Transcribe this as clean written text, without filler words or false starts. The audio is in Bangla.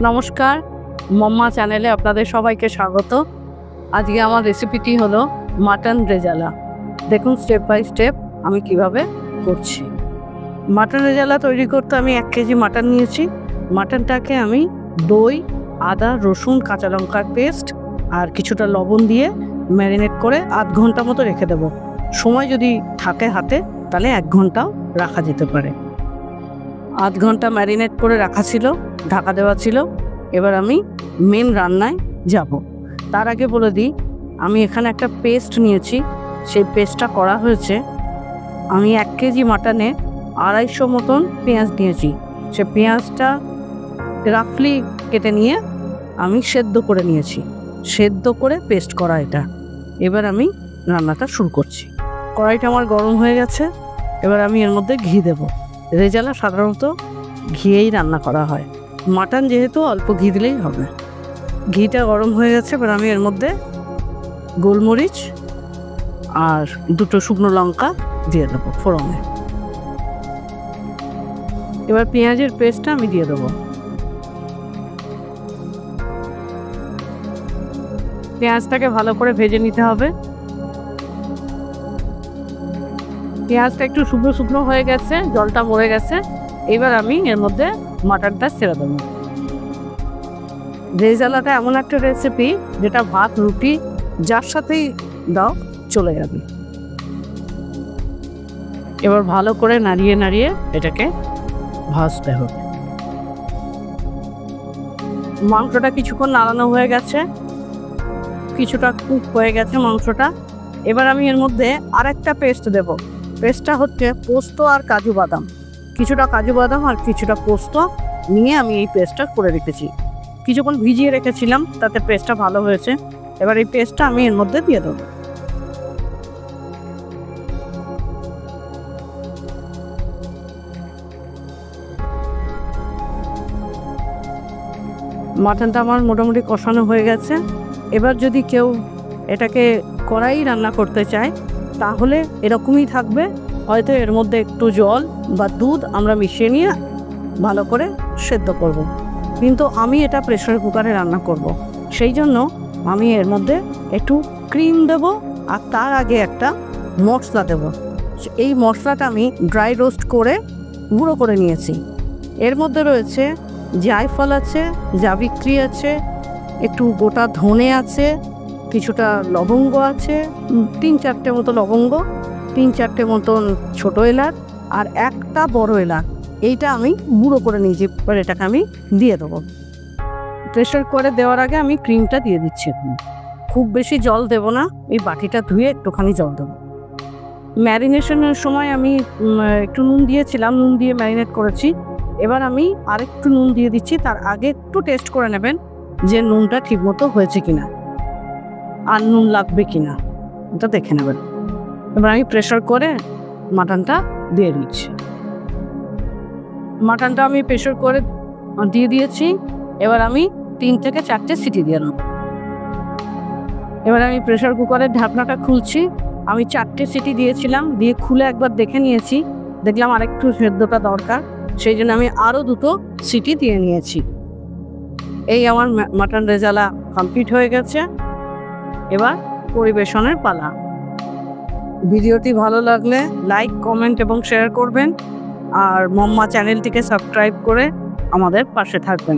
নমস্কার, মম্মা চ্যানেলে আপনাদের সবাইকে স্বাগত। আজকে আমার রেসিপিটি হলো মাটন রেজালা। দেখুন স্টেপ বাই স্টেপ আমি কিভাবে করছি। মাটন রেজালা তৈরি করতে আমি 1 কেজি মাটন নিয়েছি। মাটনটাকে আমি দই, আদা, রসুন, কাঁচা লঙ্কার পেস্ট আর কিছুটা লবণ দিয়ে ম্যারিনেট করে আধ ঘন্টা মতো রেখে দেবো। সময় যদি থাকে হাতে তাহলে 1 ঘন্টাও রাখা যেতে পারে। আধ ঘন্টা ম্যারিনেট করে রাখা ছিল, ঢাকা দেওয়া ছিল। এবার আমি মেন রান্নায় যাব। তার আগে বলে দিই, আমি এখানে একটা পেস্ট নিয়েছি। সেই পেস্টটা করা হয়েছে, আমি 1 কেজি মাটনে 250 মতন পেঁয়াজ নিয়েছি। সে পেঁয়াজটা রাফলি কেটে নিয়ে আমি সেদ্ধ করে নিয়েছি। সেদ্ধ করে পেস্ট করা এটা। এবার আমি রান্নাটা শুরু করছি। কড়াইটা আমার গরম হয়ে গেছে। এবার আমি এর মধ্যে ঘি দেব। রেজালা সাধারণত ঘিয়েই রান্না করা হয়, মাটন যেহেতু অল্প ঘি দিলেই হবে। ঘিটা গরম হয়ে গেছে। এবার আমি এর মধ্যে গোলমরিচ আর 2টো শুকনো লঙ্কা দিয়ে দেবো ফোড়নে। এবার পেঁয়াজের পেস্টটা আমি দিয়ে দেবো। পেঁয়াজটাকে ভালো করে ভেজে নিতে হবে। পেঁয়াজটা একটু শুকনো শুকনো হয়ে গেছে, জলটা মরে গেছে। এবার আমি এর মধ্যে মাটনটা ছেড়ে দেবো। রেজালাটা এমন একটা রেসিপি যেটা ভাত, রুটি যার সাথেই দাও চলে যাবে। এবার ভালো করে নাড়িয়ে নাড়িয়ে এটাকে ভাজতে হবে। মাংসটা কিছুক্ষণ নাড়ানো হয়ে গেছে, কিছুটা কুক হয়ে গেছে মাংসটা। এবার আমি এর মধ্যে আরেকটা পেস্ট দেব। পেস্টটা হচ্ছে পোস্ত আর কাজু বাদাম। কিছুটা কাজু বাদাম আর কিছুটা পোস্ত নিয়ে আমি এই পেস্টটা করে রেখেছি। কিছুক্ষণ ভিজিয়ে রেখেছিলাম, তাতে পেস্টটা ভালো হয়েছে। এবার এই পেস্টটা আমি এর মধ্যে দিয়ে দেবো। মাটনটা আমার মোটামুটি কষানো হয়ে গেছে। এবার যদি কেউ এটাকে কড়াই রান্না করতে চায় তাহলে এরকমই থাকবে। হয়তো এর মধ্যে একটু জল বা দুধ আমরা মিশিয়ে নিয়ে ভালো করে সেদ্ধ করব। কিন্তু আমি এটা প্রেসার কুকারে রান্না করব, সেই জন্য আমি এর মধ্যে একটু ক্রিম দেব আর তার আগে একটা মশলা দেব। এই মশলাটা আমি ড্রাই রোস্ট করে গুঁড়ো করে নিয়েছি। এর মধ্যে রয়েছে জায়ফল আছে, জাবিত্রী আছে, একটু গোটা ধনে আছে, কিছুটা লবঙ্গ আছে, 3-4টে মতো লবঙ্গ, 3-4টে মতন ছোটো এলাচ আর একটা বড় এলাচ। এইটা আমি গুঁড়ো করে নিয়েছি। এবার এটাকে আমি দিয়ে দেবো। প্রেসার করে দেওয়ার আগে আমি ক্রিমটা দিয়ে দিচ্ছি। খুব বেশি জল দেব না, এই বাটিটা ধুয়ে একটুখানি জল দেবো। ম্যারিনেশনের সময় আমি একটু নুন দিয়েছিলাম, নুন দিয়ে ম্যারিনেট করেছি। এবার আমি আরেকটু নুন দিয়ে দিচ্ছি। তার আগে একটু টেস্ট করে নেবেন যে নুনটা ঠিকমতো হয়েছে কিনা আর নুন লাগবে কিনা, এটা দেখে নেবেন। এবার আমি প্রেসার করে মাটনটা দিয়ে দিচ্ছি। মাটনটা আমি প্রেসার করে দিয়ে দিয়েছি। এবার আমি 3 থেকে 4টে সিটি দিয়ে নেব। এবার আমি প্রেসার কুকারের ঢাকনাটা খুলছি। আমি 4টে সিটি দিয়েছিলাম, দিয়ে খুলে একবার দেখে নিয়েছি। দেখলাম আরেকটু সেদ্ধটা দরকার, সেই জন্য আমি আরও 2টো সিটি দিয়ে নিয়েছি। এই আমার মাটন রেজালা কমপ্লিট হয়ে গেছে। এবার পরিবেশনের পালা। ভিডিওটি ভালো লাগলে লাইক, কমেন্ট এবং শেয়ার করবেন। আর মম্মা চ্যানেলটিকে সাবস্ক্রাইব করে আমাদের পাশে থাকবেন।